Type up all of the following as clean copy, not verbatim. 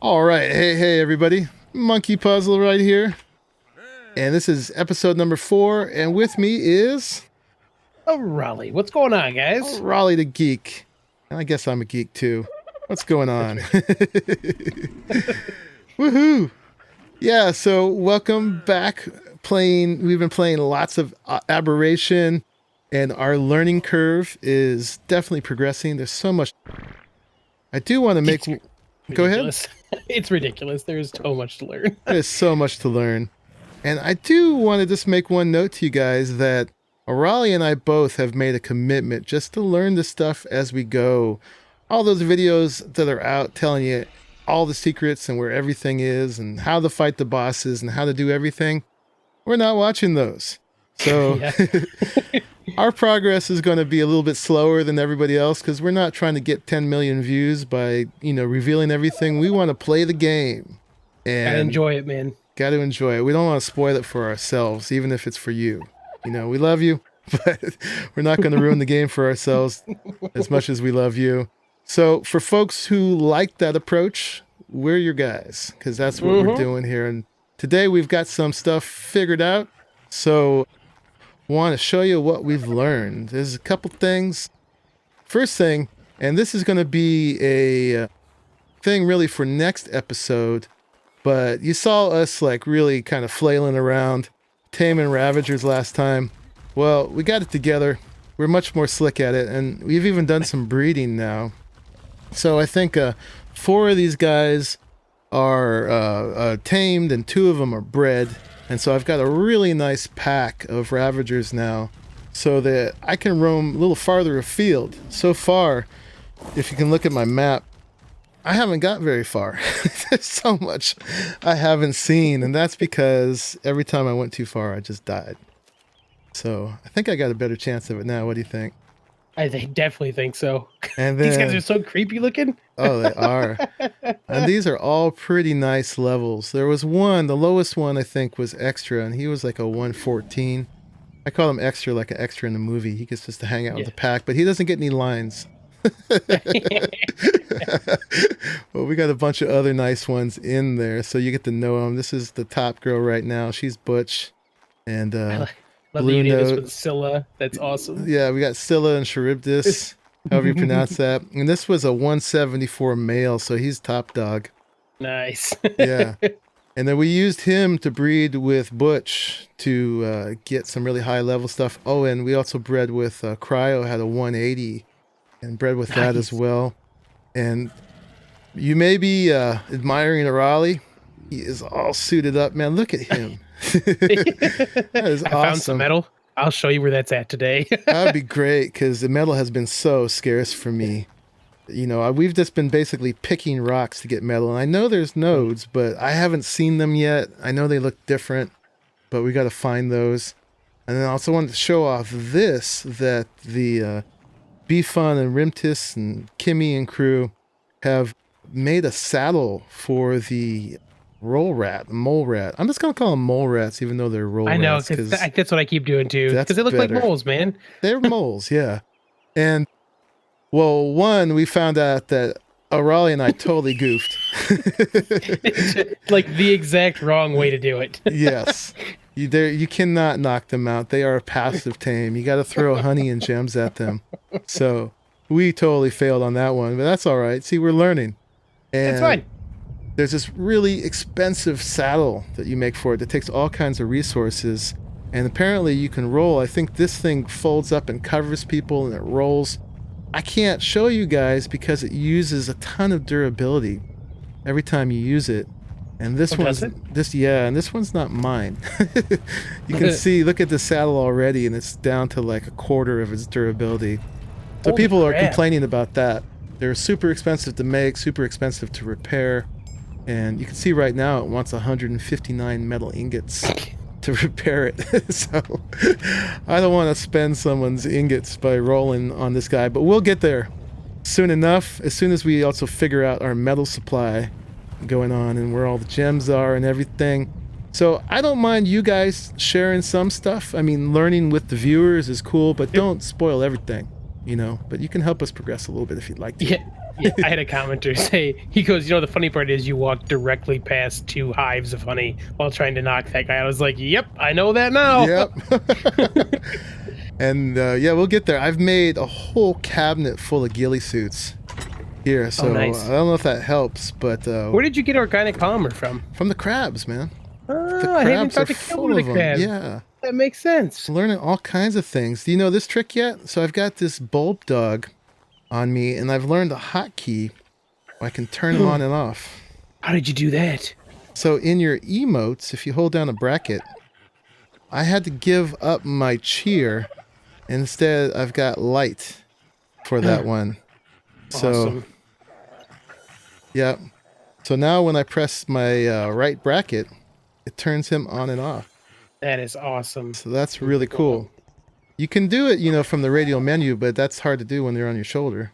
All right, hey everybody, MonkeyPuzzle right here, and this is episode number 4, and with me is Oh, Raleigh. What's going on, guys? Arahli The Geek, and I guess I'm a geek too. What's going on? Woohoo! Yeah, so welcome back. We've been playing lots of Aberration, and our learning curve is definitely progressing. There's so much. I do want to make. Go ahead. It's ridiculous. There's so much to learn. There's so much to learn. And I do want to just make one note to you guys that Arahli and I both have made a commitment just to learn this stuff as we go. All those videos that are out telling you all the secrets and where everything is and how to fight the bosses and how to do everything, we're not watching those. So our progress is going to be a little bit slower than everybody else because we're not trying to get 10 million views by, revealing everything. We want to play the game. And Gotta enjoy it, man. Got to enjoy it. We don't want to spoil it for ourselves, even if it's for you. We love you, but we're not going to ruin the game for ourselves as much as we love you. So for folks who like that approach, we're your guys because that's what we're doing here. And today we've got some stuff figured out. So want to show you what we've learned. There's a couple things. First thing, and this is going to be a thing really for next episode, but you saw us like really kind of flailing around taming ravagers last time. Well, we got it together. We're much more slick at it, and we've even done some breeding now. So I think 4 of these guys are tamed and 2 of them are bred. And so I've got a really nice pack of ravagers now so that I can roam a little farther afield. So far, if you can look at my map, I haven't got very far. There's so much I haven't seen, and that's because every time I went too far, I just died. So I think I got a better chance of it now. What do you think? I definitely think so. And then, these guys are so creepy looking. Oh, they are. And these are all pretty nice levels. There was one, the lowest one I think was extra, and he was like a 114. I call him extra like an extra in the movie. He gets just to hang out with the pack, but he doesn't get any lines. Well, we got a bunch of other nice ones in there, so you get to know them. This is the top girl right now. She's Butch. And love the idea this with Scylla. That's awesome. Yeah, we got Scylla and Charybdis, however you pronounce that. And this was a 174 male, so he's top dog. Nice. Yeah. And then we used him to breed with Butch to get some really high level stuff. Oh, and we also bred with Cryo, had a 180, and bred with that as well. And you may be admiring Arahli. He is all suited up. Man, look at him. That is awesome. I found some metal. I'll show you where that's at today. That'd be great because the metal has been so scarce for me. We've just been basically picking rocks to get metal. And I know there's nodes, but I haven't seen them yet. I know they look different, but we got to find those. And then I also wanted to show off this, that the Bfun and Rimtis and Kimmy and crew have made a saddle for the mole rat. I'm just going to call them mole rats, even though they're roll rats. I know, because that's what I keep doing too. Because they look like moles, man. They're moles, yeah. And, well, one, we found out that Arahli and I totally goofed. Like the exact wrong way to do it. Yes. You cannot knock them out. They are a passive tame. You got to throw honey and gems at them. So we totally failed on that one, but that's all right. See, we're learning. And that's fine. There's this really expensive saddle that you make for it that takes all kinds of resources. And apparently you can roll. I think this thing folds up and covers people and it rolls. I can't show you guys because it uses a ton of durability every time you use it. And this one's not mine. You can see, look at the saddle already, and it's down to like a quarter of its durability. So people are complaining about that. They're super expensive to make, super expensive to repair. And you can see right now it wants 159 metal ingots to repair it. So I don't want to spend someone's ingots by rolling on this guy, but we'll get there soon enough, as soon as we also figure out our metal supply going on and where all the gems are and everything. So I don't mind you guys sharing some stuff. I mean, learning with the viewers is cool, but don't spoil everything, But you can help us progress a little bit if you'd like to. Yeah. Yeah, I had a commenter say, he goes, the funny part is you walk directly past 2 hives of honey while trying to knock that guy. I was like, yep, I know that now. Yep. And yeah, we'll get there. I've made a whole cabinet full of ghillie suits here, so nice. I don't know if that helps, but where did you get organic polymer from? From the crabs, man. The crabs are full of them. Yeah, that makes sense. Learning all kinds of things. Do you know this trick yet? So I've got this bulb dog on me, and I've learned a hotkey. I can turn them on and off. How did you do that? So in your emotes, if you hold down a bracket, I had to give up my cheer. Instead, I've got light for that one. Awesome. So, yeah. So now when I press my right bracket, it turns him on and off. That is awesome. So that's really cool. You can do it, from the radial menu, but that's hard to do when they're on your shoulder.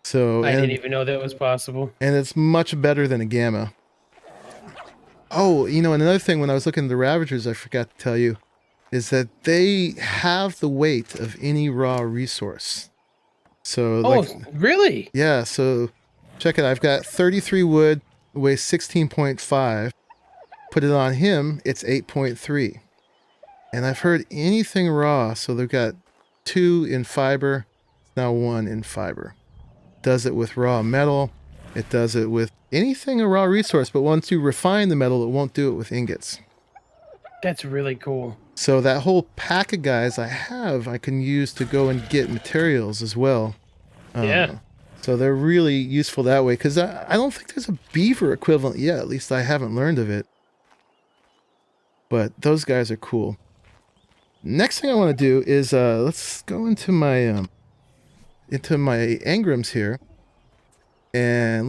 So I didn't even know that was possible. And it's much better than a gamma. Oh, another thing, when I was looking at the Ravagers, I forgot to tell you, is that they have the weight of any raw resource. So, really? Yeah, so check it. I've got 33 wood, weighs 16.5. Put it on him, it's 8.3. And I've heard anything raw, so they've got 2 in fiber, now 1 in fiber. Does it with raw metal. It does it with anything a raw resource, but once you refine the metal, it won't do it with ingots. That's really cool. So that whole pack of guys I can use to go and get materials as well. Yeah. So they're really useful that way, because I don't think there's a beaver equivalent yet. At least I haven't learned of it. But those guys are cool. Next thing I want to do is let's go into my engrams here. And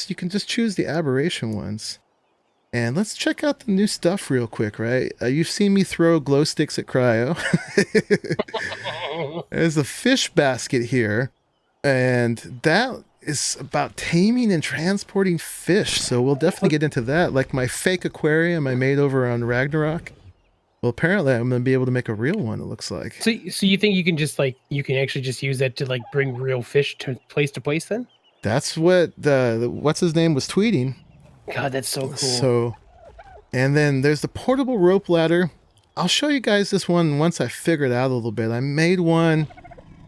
you can just choose the aberration ones. And let's check out the new stuff real quick, right? You've seen me throw glow sticks at Cryo. There's a fish basket here. And that is about taming and transporting fish. So we'll definitely get into that. Like my fake aquarium I made over on Ragnarok. Well, apparently I'm going to be able to make a real one, it looks like. So you think you can actually just use that to bring real fish to place then? That's what what's his name was tweeting. God, that's so cool. So, and then there's the portable rope ladder. I'll show you guys this one once I figure it out a little bit. I made one,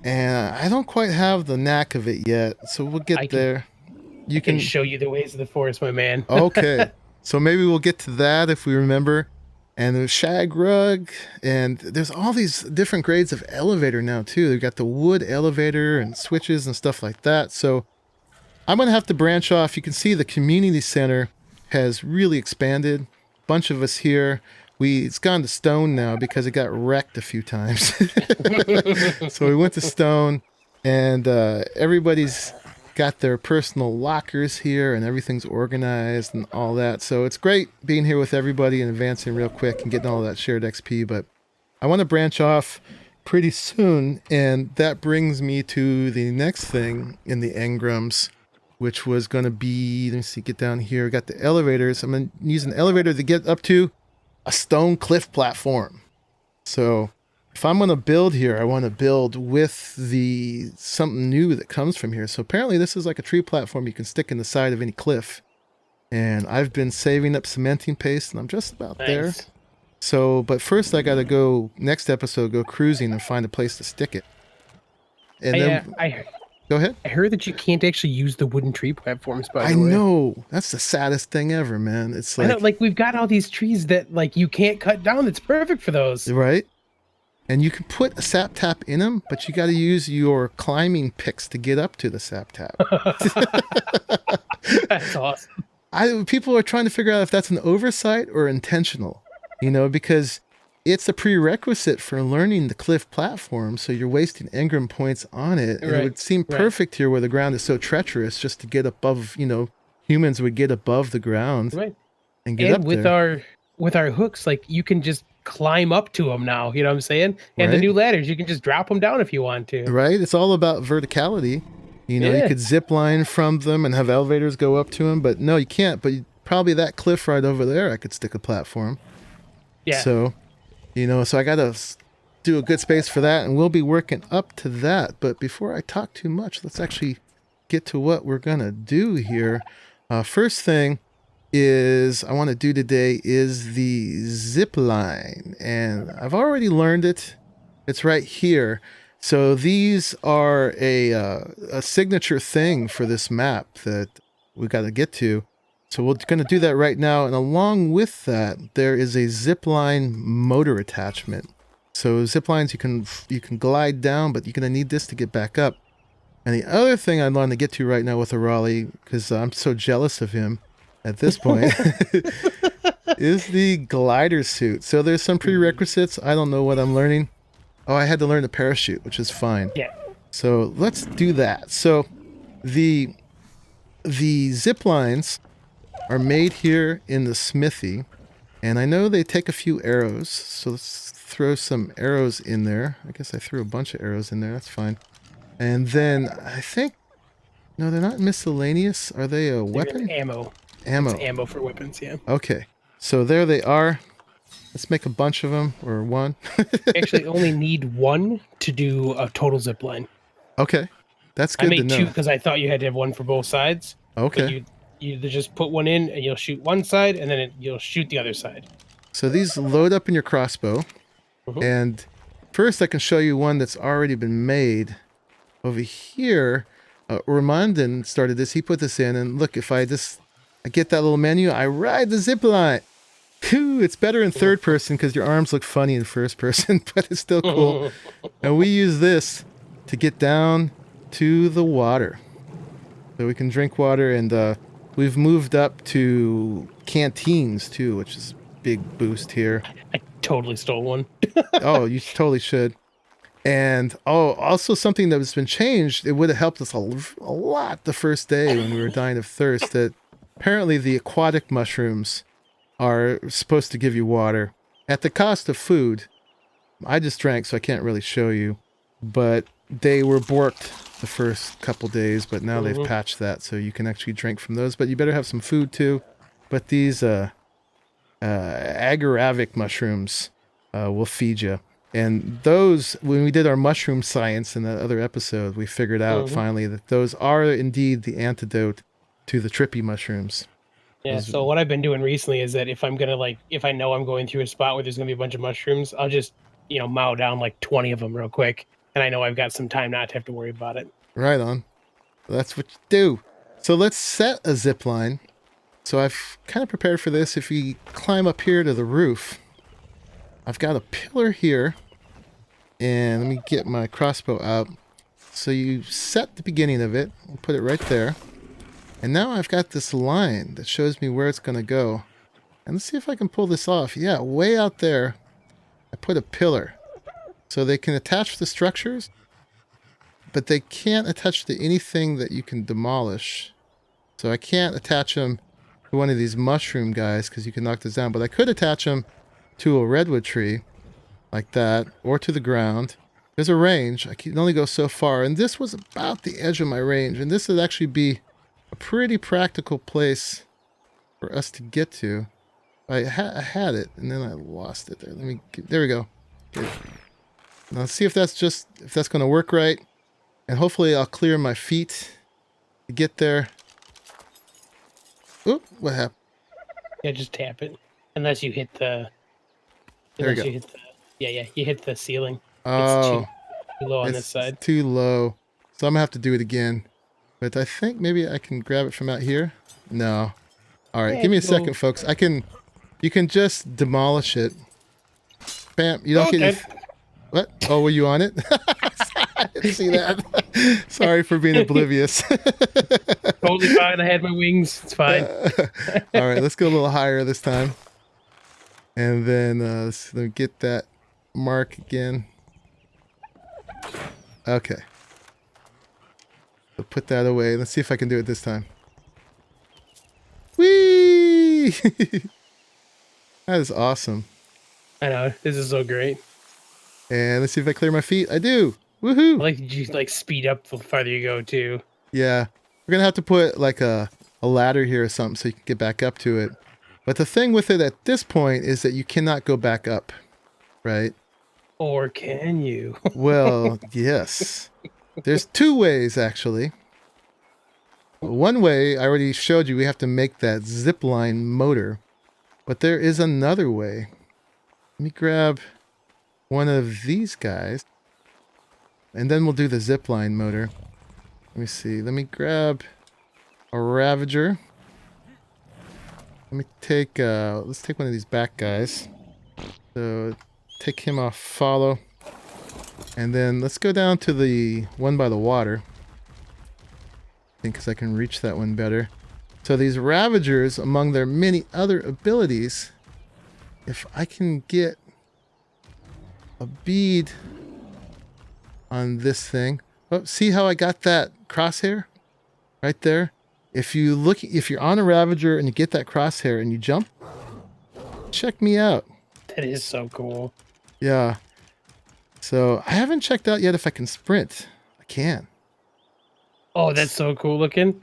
and I don't quite have the knack of it yet. So we'll get there. I can show you the ways of the forest, my man. Okay. So maybe we'll get to that if we remember. And there's shag rug, and there's all these different grades of elevator now too. They've got the wood elevator and switches and stuff like that. So I'm going to have to branch off. You can see the community center has really expanded. Bunch of us here. It's gone to stone now because it got wrecked a few times. So we went to stone, and everybody's got their personal lockers here, and everything's organized and all that. So it's great being here with everybody and advancing real quick and getting all that shared XP. But I want to branch off pretty soon, and that brings me to the next thing in the engrams, which was going to be, let me see, get down here. Got the elevators. I'm going to use an elevator to get up to a stone cliff platform. So if I'm going to build here, I want to build with something new that comes from here. So apparently this is like a tree platform you can stick in the side of any cliff. And I've been saving up cementing paste, and I'm just about there. So, but first I got to go, next episode, go cruising and find a place to stick it. And go ahead. I heard that you can't actually use the wooden tree platforms, by the way. I know. That's the saddest thing ever, man. It's like, I know, we've got all these trees that you can't cut down. That's perfect for those. Right? And you can put a sap tap in them, but you got to use your climbing picks to get up to the sap tap. That's awesome. People are trying to figure out if that's an oversight or intentional, because it's a prerequisite for learning the cliff platform. So you're wasting engram points on it. And it would seem perfect here where the ground is so treacherous just to get above, humans would get above the ground and get up there. With our hooks, you can just climb up to them now, you know what I'm saying? And the new ladders, you can just drop them down if you want to. Right? It's all about verticality. You could zip line from them and have elevators go up to them, but no, you can't. But probably that cliff right over there, I could stick a platform. Yeah. So, so I got to do a good space for that, and we'll be working up to that. But before I talk too much, let's actually get to what we're gonna do here. First thing is I want to do today is the zipline, and I've already learned it. It's right here. So these are a signature thing for this map that we got to get to. So we're going to do that right now, and along with that, there is a zipline motor attachment. So ziplines you can glide down, but you're going to need this to get back up. And the other thing I'd want to get to right now with Arahli, because I'm so jealous of him at this point, is the glider suit. So there's some prerequisites. I don't know what I'm learning. Oh, I had to learn the parachute, which is fine. Yeah. So let's do that. So the zip lines are made here in the smithy, and I know they take a few arrows. So let's throw some arrows in there. I guess I threw a bunch of arrows in there. That's fine. And then I think, no, they're not miscellaneous. Are they a weapon? Ammo. Ammo. It's ammo for weapons, yeah. Okay. So there they are. Let's make a bunch of them, or one. Actually, only need one to do a total zip line. Okay. That's good I to made know. two because I thought you had to have one for both sides. Okay. You just put one in and you'll shoot one side, and then you'll shoot the other side. So these load up in your crossbow. And first I can show you one that's already been made. Over here, Ramandan started this. He put this in, and look, if I get that little menu, I ride the zip line. Whew, it's better in third person because your arms look funny in first person, but it's still cool. And we use this to get down to the water. So we can drink water, and we've moved up to canteens too, which is a big boost here. I totally stole one. Oh, you totally should. And also something that has been changed, it would have helped us a lot the first day when we were dying of thirst, that apparently the aquatic mushrooms are supposed to give you water at the cost of food. I just drank, so I can't really show you, but they were borked the first couple days, but now they've patched that so you can actually drink from those, but you better have some food too. But these agaravic mushrooms will feed you. And those, when we did our mushroom science in that other episode, we figured out finally that those are indeed the antidote to the trippy mushrooms. Yeah, so what I've been doing recently is that if I'm gonna if I know I'm going through a spot where there's gonna be a bunch of mushrooms, I'll just, mow down like 20 of them real quick. And I know I've got some time not to have to worry about it. Right on. That's what you do. So let's set a zip line. So I've kind of prepared for this. If we climb up here to the roof, I've got a pillar here. And let me get my crossbow out. So you set the beginning of it. We'll put it right there. And now I've got this line that shows me where it's going to go. And let's see if I can pull this off. Yeah, way out there, I put a pillar. So they can attach the structures, but they can't attach to anything that you can demolish. So I can't attach them to one of these mushroom guys because you can knock this down. But I could attach them to a redwood tree. Like that, or to the ground. There's a range. I can only go so far, and this was about the edge of my range, and this would actually be a pretty practical place for us to get to. I had it, and then I lost it there. There we go. Okay. Now let's see if that's going to work right, and hopefully I'll clear my feet to get there. Oop! What happened? Yeah, just tap it, unless you hit the. There we go. Yeah, you hit the ceiling. Oh, it's too low on this side. It's too low. So I'm going to have to do it again. But I think maybe I can grab it from out here. No. All right, give me a second, folks. You can just demolish it. Bam. You don't get your... What? Oh, were you on it? I didn't see that. Sorry for being oblivious. Totally fine. I had my wings. It's fine. All right, let's go a little higher this time. And then let me get that mark again. Okay. So put that away. Let's see if I can do it this time. Whee! That is awesome. I know. This is so great. And let's see if I clear my feet. I do. Woohoo! I like you speed up the farther you go too. Yeah. We're gonna have to put like a ladder here or something so you can get back up to it. But the thing with it at this point is that you cannot go back up, right? Or can you? Well, yes. There's two ways, actually. One way, I already showed you, we have to make that zipline motor. But there is another way. Let me grab one of these guys. And then we'll do the zipline motor. Let me see. Let me grab a Ravager. Let me take, let's take one of these back guys. So, take him off follow. And then let's go down to the one by the water. I think because I can reach that one better. So these Ravagers, among their many other abilities, if I can get a bead on this thing. Oh, see how I got that crosshair? Right there. If you're on a Ravager and you get that crosshair and you jump, check me out. That is so cool. Yeah. So I haven't checked out yet if I can sprint. I can. Oh, that's so cool looking.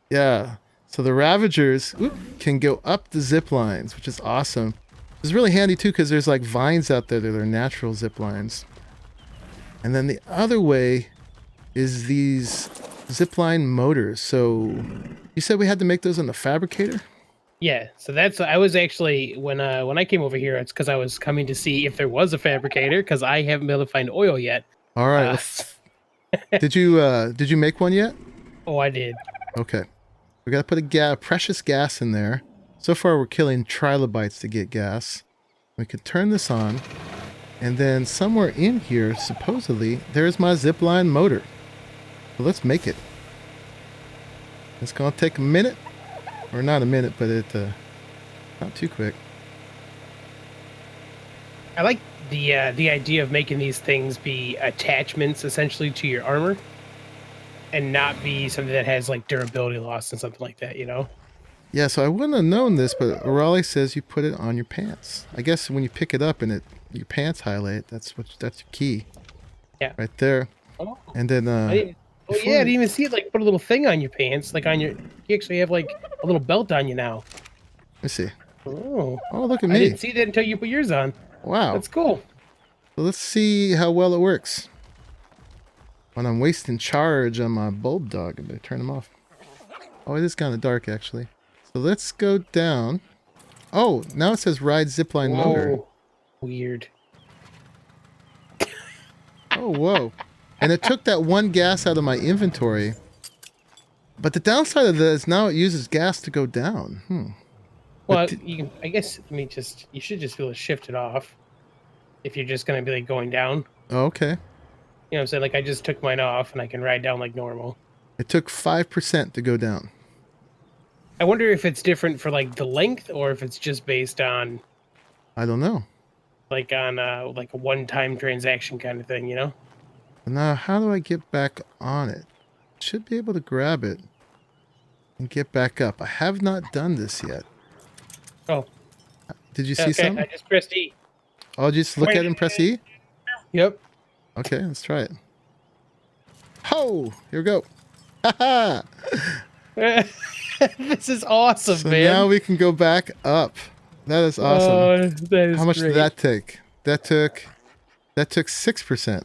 Yeah. So the Ravagers can go up the zip lines, which is awesome. It's really handy too because there's like vines out there that are natural zip lines. And then the other way is these zipline motors. So you said we had to make those on the fabricator? Yeah, so that's I was actually when I came over here, it's because I was coming to see if there was a fabricator because I haven't been able to find oil yet. All right. Did you make one yet? Oh, I did. Okay. We got to put a precious gas in there. So far, we're killing trilobites to get gas. We could turn this on, and then somewhere in here, supposedly, there's my zipline motor. So let's make it. It's gonna take a minute, or not a minute, but not too quick. I like the idea of making these things be attachments essentially to your armor, and not be something that has like durability loss and something like that. You know. Yeah, so I wouldn't have known this, but Arahli says you put it on your pants. I guess when you pick it up and your pants highlight, that's your key. Yeah. Right there. Oh. And then I didn't even see it like put a little thing on your pants, like on your. You actually have like a little belt on you now. Let me see. Oh, look at me. I didn't see that until you put yours on. Wow. That's cool. So let's see how well it works. When I'm wasting charge on my bulb dog, I better turn them off. Oh, it is kind of dark actually. So let's go down. Oh, now it says ride zipline motor. Weird. Oh, whoa. And it took that one gas out of my inventory. But the downside of this is now it uses gas to go down. Well, I guess, you should just be able to shift it off. If you're just going to be like going down. Oh, okay. You know what I'm saying? Like I just took mine off and I can ride down like normal. It took 5% to go down. I wonder if it's different for like the length or if it's just based on. I don't know. Like on like a one-time transaction kind of thing, you know? Now, how do I get back on it? Should be able to grab it and get back up. I have not done this yet. Oh. Did you see something? I just pressed E. Oh, just look at it and press E? Yep. Okay, let's try it. Ho! Here we go. Ha This is awesome, so man. Now we can go back up. That is awesome. Oh, that is How much great. did that take? That took 6%.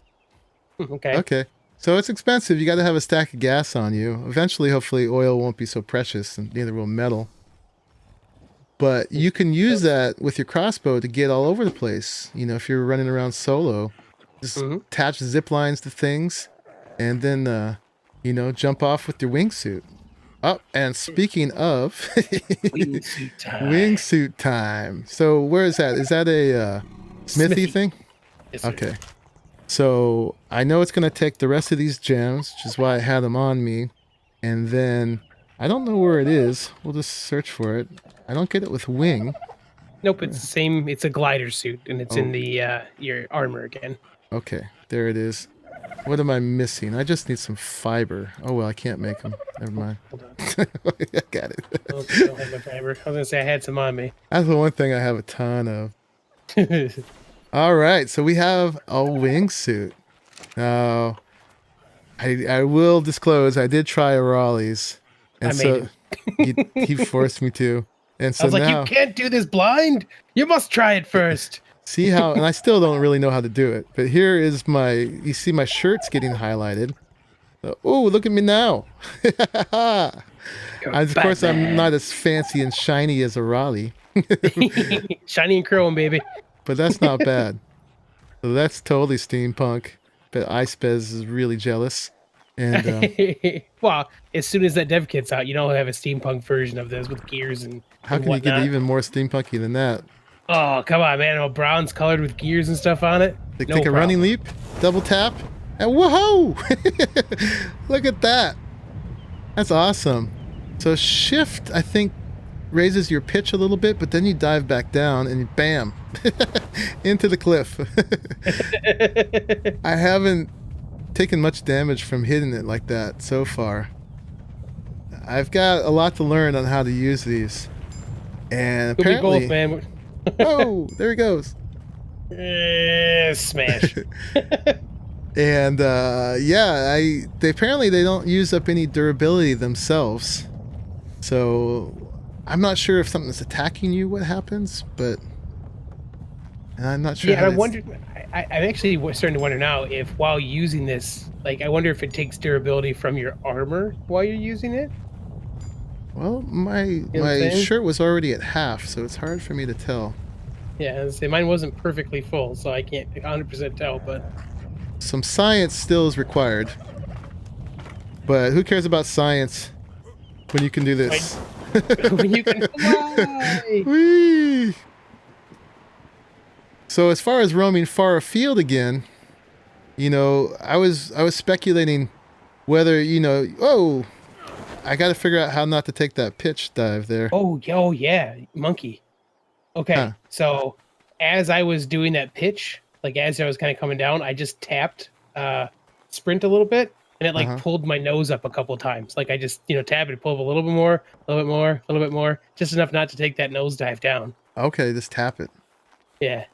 Okay. Okay. So it's expensive. You got to have a stack of gas on you. Eventually, hopefully, oil won't be so precious, and neither will metal. But you can use that with your crossbow to get all over the place. You know, if you're running around solo, just attach zip lines to things, and then, jump off with your wingsuit. Oh, and speaking of wingsuit time. So where is that? Is that a smithy thing? Yes, sir. Okay. So I know it's going to take the rest of these gems, which is why I had them on me. And then I don't know where it is. We'll just search for it. I don't get it with wing. Nope, it's the same. It's a glider suit, and it's in the your armor again. Okay, there it is. What am I missing? I just need some fiber. Oh, well, I can't make them. Never mind. Hold on. I got it. I don't have my fiber. I was going to say I had some on me. That's the one thing I have a ton of. All right, so we have a wingsuit. Now, I will disclose, I did try Arahli's. And I made he forced me to. And so I was like, now, you can't do this blind. You must try it first. see how, and I still don't really know how to do it. But here is you see my shirt's getting highlighted. Oh, look at me now. You're Of course, I'm Batman. not as fancy and shiny as Arahli, Shiny and chrome, baby. but that's not bad. So that's totally steampunk. But iSpez is really jealous. And Well, as soon as that dev kit's out, you know, he'll have a steampunk version of this with gears how and can you get whatnot. even more steampunky than that? Oh, come on, man. Oh, brown's colored with gears and stuff on it. Like, No take a problem. running leap, double tap, and woohoo! Look at that. That's awesome. So shift, I think, raises your pitch a little bit, but then you dive back down and bam, into the cliff. I haven't taken much damage from hitting it like that so far. I've got a lot to learn on how to use these. And Could be apparently... both, man. Oh, there he goes. Smash. And yeah, they apparently they don't use up any durability themselves. So I'm not sure if something's attacking you, what happens, but and I'm not sure. Yeah, I wonder. I'm actually starting to wonder now if while using this, like, I wonder if it takes durability from your armor while you're using it. Well, my shirt was already at half, so it's hard for me to tell. Yeah, I say mine wasn't perfectly full, so I can't 100% tell. But some science still is required. But who cares about science when you can do this? when you can fly. Whee! So as far as roaming far afield again, you know, I was speculating whether, you know, oh, I got to figure out how not to take that pitch dive there. Oh yeah, monkey. Okay, so as I was doing that pitch, like as I was kind of coming down, I just tapped sprint a little bit, and it like pulled my nose up a couple times. Like I just, you know, tap it, pull up a little bit more, a little bit more, a little bit more, just enough not to take that nose dive down. Okay, just tap it. Yeah.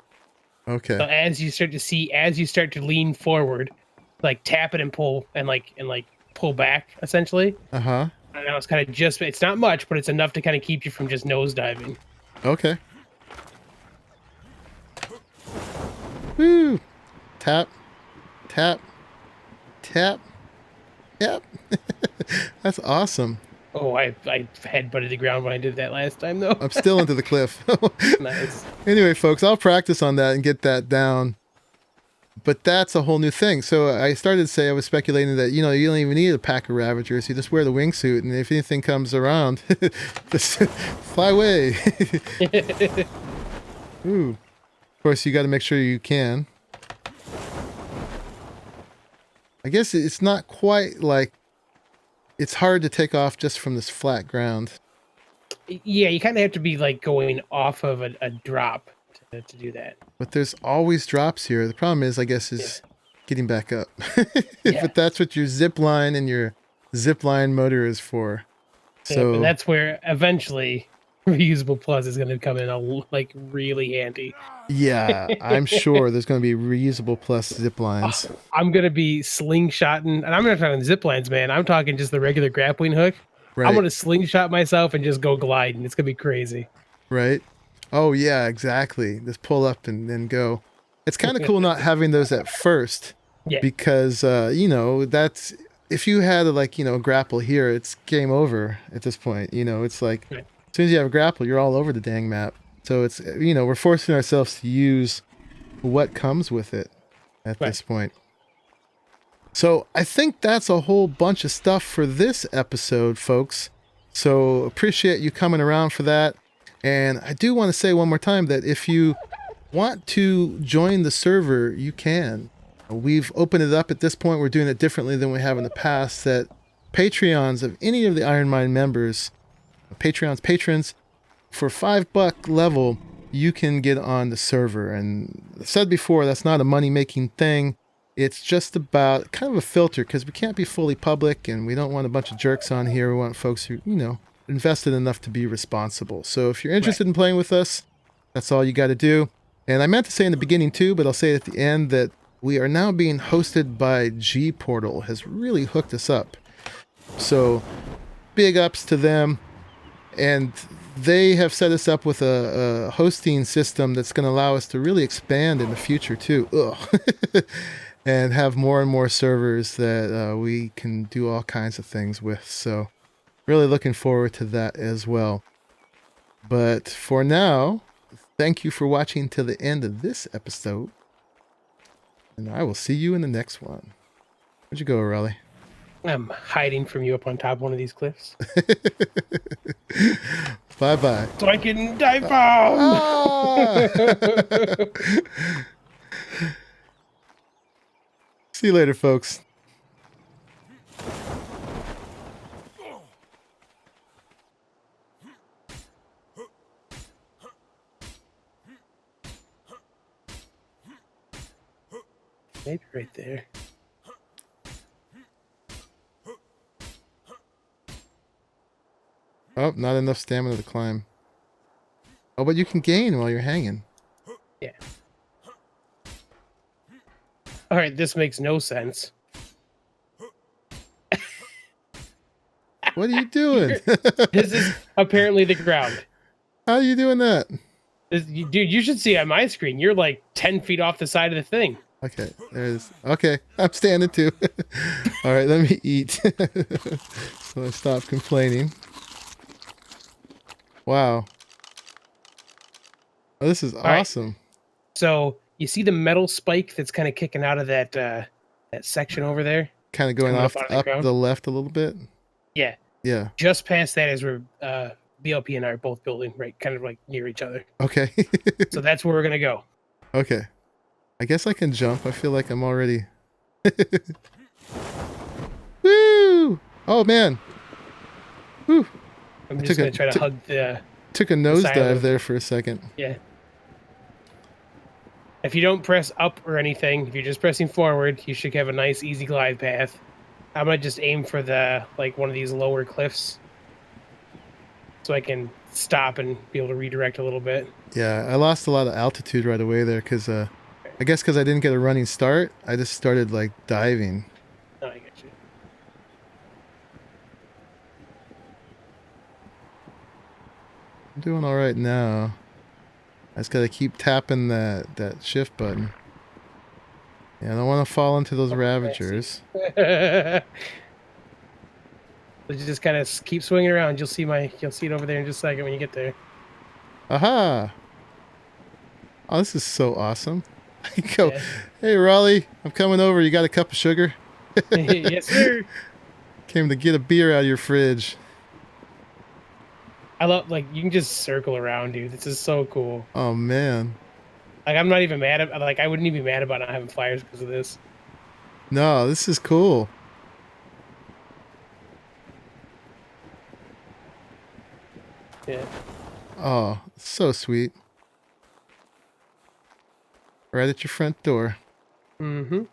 Okay. So as you start to lean forward, like tap it and pull and pull back essentially. Uh-huh. And now it's kind of just, it's not much, but it's enough to kind of keep you from just nose diving. Okay. Woo! Tap, tap, tap, tap. That's awesome. Oh, I headbutted the ground when I did that last time, though. I'm still into the cliff. Nice. Anyway, folks, I'll practice on that and get that down. But that's a whole new thing. So I started to say, I was speculating that, you know, you don't even need a pack of ravagers. You just wear the wingsuit, and if anything comes around, just fly away. Ooh. Of course, you got to make sure you can. I guess it's not quite like... It's hard to take off just from this flat ground. Yeah, you kind of have to be like going off of a drop to do that. But there's always drops here. The problem is, I guess, is getting back up. Yeah. But that's what your zipline and your zipline motor is for. So and that's where eventually reusable plus is going to come in like really handy. Yeah, I'm sure there's going to be reusable plus ziplines. I'm going to be slingshotting, and I'm not talking ziplines, man. I'm talking just the regular grappling hook. Right. I'm going to slingshot myself and just go gliding. It's going to be crazy. Right. Oh, yeah, exactly. Just pull up and then go. It's kind of cool not having those at first. Yeah. Because, you know, that's... If you had, like, you know, a grapple here, it's game over at this point. You know, it's like... Right. As soon as you have a grapple, you're all over the dang map. So it's, you know, we're forcing ourselves to use what comes with it at this point. So I think that's a whole bunch of stuff for this episode, folks. So appreciate you coming around for that. And I do want to say one more time that if you want to join the server, you can. We've opened it up at this point. We're doing it differently than we have in the past, that Patreons of any of the IronMine members, patrons, for $5 level, you can get on the server. And I said before, that's not a money-making thing. It's just about kind of a filter, because we can't be fully public, and we don't want a bunch of jerks on here. We want folks who, you know, invested enough to be responsible. So if you're interested in playing with us, that's all you got to do. And I meant to say in the beginning too, but I'll say it at the end, that we are now being hosted by GPortal. Has really hooked us up. So big ups to them. And they have set us up with a hosting system that's going to allow us to really expand in the future too. and have more and more servers that we can do all kinds of things with. So really looking forward to that as well. But for now, thank you for watching till the end of this episode. And I will see you in the next one. Where'd you go, Arahli? I'm hiding from you up on top of one of these cliffs. Bye-bye. So I can dive bomb! See you later, folks. Maybe right there. Oh, not enough stamina to climb. Oh, but you can gain while you're hanging. Yeah. All right, this makes no sense. What are you doing? This is apparently the ground. How are you doing that? Dude, you should see on my screen. You're like 10 feet off the side of the thing. Okay, there's... Okay, I'm standing too. All right, let me eat. So I stop complaining. Wow. Oh, this is awesome. Right. So you see the metal spike that's kind of kicking out of that that section over there? Kind of going off up the the left a little bit? Yeah. Yeah. Just past that is where BLP and I are both building, right? Kind of like near each other. Okay. So that's where we're going to go. Okay. I guess I can jump. I feel like I'm already... Woo! Oh, man. Woo! I'm just going to try to hug the... Took a nosedive there for a second. Yeah. If you don't press up or anything, if you're just pressing forward, you should have a nice, easy glide path. I'm going to just aim for the one of these lower cliffs so I can stop and be able to redirect a little bit. Yeah, I lost a lot of altitude right away there because... I guess because I didn't get a running start, I just started like diving. Oh, I get you. I'm doing all right now. I just gotta keep tapping that shift button. Yeah, I don't want to fall into those ravagers. So you just kind of keep swinging around. You'll see it over there in just a second when you get there. Aha! Oh, this is so awesome. I go, yeah. Hey Raleigh, I'm coming over. You got a cup of sugar? Yes, sir. Came to get a beer out of your fridge. I love, like, you can just circle around, dude. This is so cool. Oh, man. Like, I'm not even mad at, like, I wouldn't even be mad about not having flyers because of this. No, this is cool. Yeah. Oh, so sweet. Right at your front door. Mm-hmm.